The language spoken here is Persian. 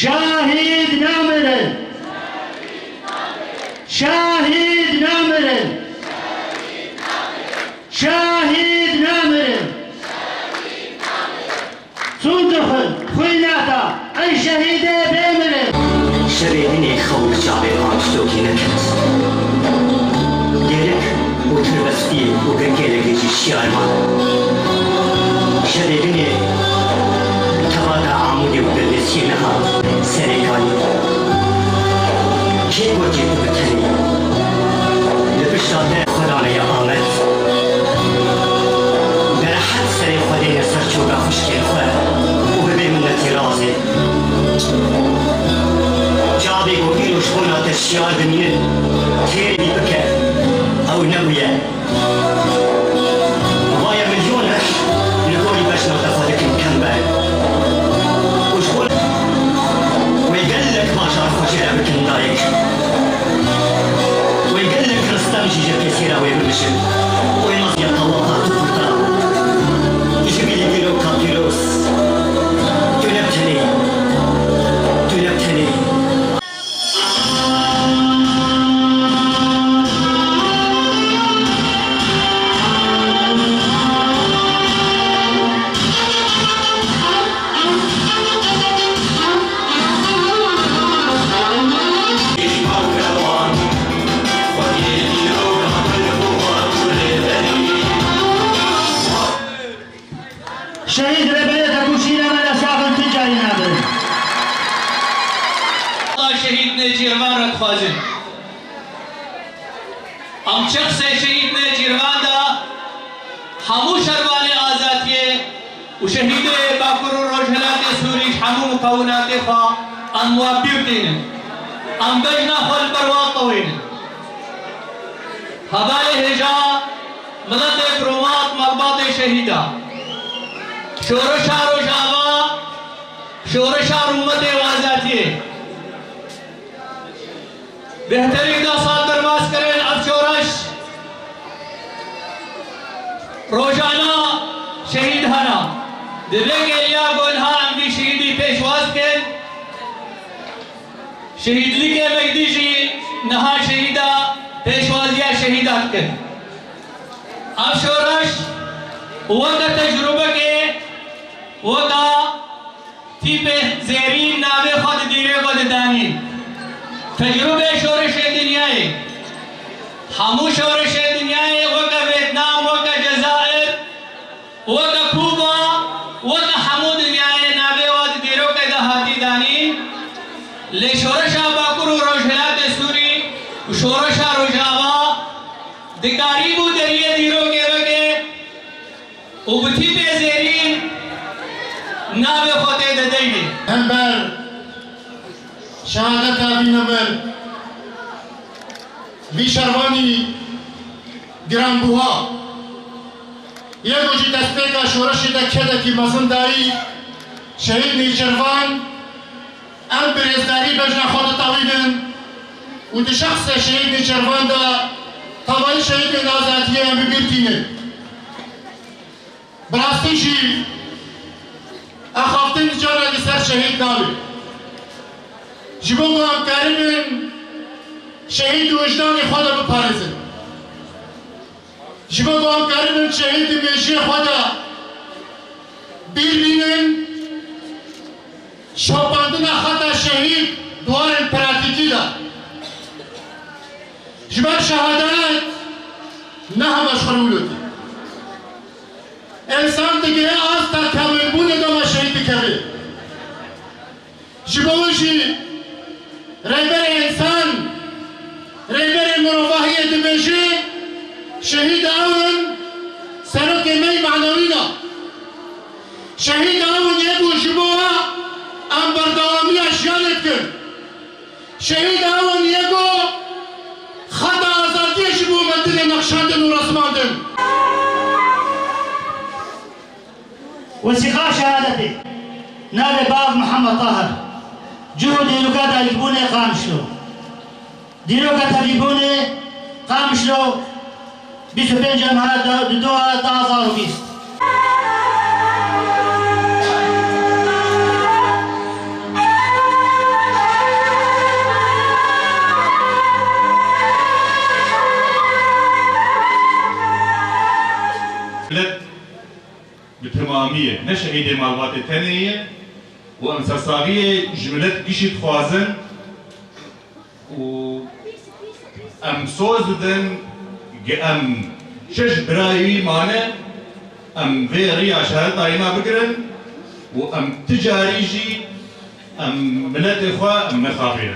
شاهد نامرن شاهد نامرن شاهد نامرن صندوق خويناتا اي شهيده بمرن شبيهني خوف شعبي هانشتوكي نكت ديرك وتربستي وقرقيلك يجي الشيار مان شبيهني توادا عمودي وقردسي نها سريكاني كي وجه بتني لبشتاته خدانا يا آمد برحت سري خدين سرچوغا خوشكي خواه وببي منتي رازي جابي وقيل وشغونا تشيار بنين تيري بكر أو نوية ويا مليون رح نقولي باش نتفادك نكمل وشغول ويقلك ما شعر خشيرة بكن دايك ويقلك رستمجي جا كثيرة ويبرشن ويمضي الطواقات وفرطا يجبي لي كيلو كابيروس تنبتني شهيد ربيعك وشينا من أسعف التجاري نابل الله شهيد نجيروان رخوازن ام شخص شهيد نجيروان دا همو شروال آزادیه و شهید باکر و روجهلات سوریش همو مکونات خوا ام موابیوتین ام بجنا خل برواطوین هبال هجا مدد کرومات مقبات شهیدا شورشا روشاوا شورشا رومت وازاتیه بهترین دا سال درواز کرن اب شورش روزانہ شہید ہانا دبے کے لیا گولہا امدی شہیدی پیشواز کن شہید لکے مجدی جی نہا شہیدہ پیشوازیہ شہیدات کن اب شورش وقت تجربہ کے وقت تھی پہ زیرین ناوے خود دیرے خود دانین تجربه شورش دنیای همو شورش دنیای وکا ویتنام وکا جزائر وکا کوبا وکا همو دنیای نابه واد دیرو که دهاتی دانین لی شورشا باکر و روشهلات سوری و شورشا روشاوا دکاری بو دریه دیرو که وکه و بطی پی زیرین نابه خوته ددینی همبر شهادت بینمر بیشروانی گرانبوها یه گوشی دستپیکا شورشی دکه کی مزنداری شهید نیچروان ام برزداری بجنا خود طویلن و دی شخص شهید نیچروان دا طوال شهید آزادیه ام ببیرتینه براستیشی اخافتن جانا دی سر شهید ناوی جبونگو هم کارمین شهید وجدان خدا بپارزن جبونگو هم کارمین شهید میشی خدا بیرینن شوپاندن خطا شهید دوار پراتیکی دا جبر شهادت نه همش خلولوتی انسان دیگه از تا کامل بونه دوما شهید کمی جبونگوشی رهبر انسان رهبر مروحیه دمشق شهید اون سرک می معنوینا شهید اون یکو شبوها ام بردوامی اشیانت کن شهید اون یکو خط آزادی شبو مدل نقشاندن و رسماندن وثيقة شهادتي نال باب محمد طاهر جهد ديروكا تجيبوني قامشلو ديروكا تجيبوني قامشلو 25 جمعة دوها 2020 شهید ملت بتمامية نشهيدة مالبات الثانية وأم سرساغية جملت قشت خوازن و أم سوزدن أم شش برايي مانا أم فيري عشان طاينا بقرن وأم تجاريجي أم ملت إخوة أم مخافين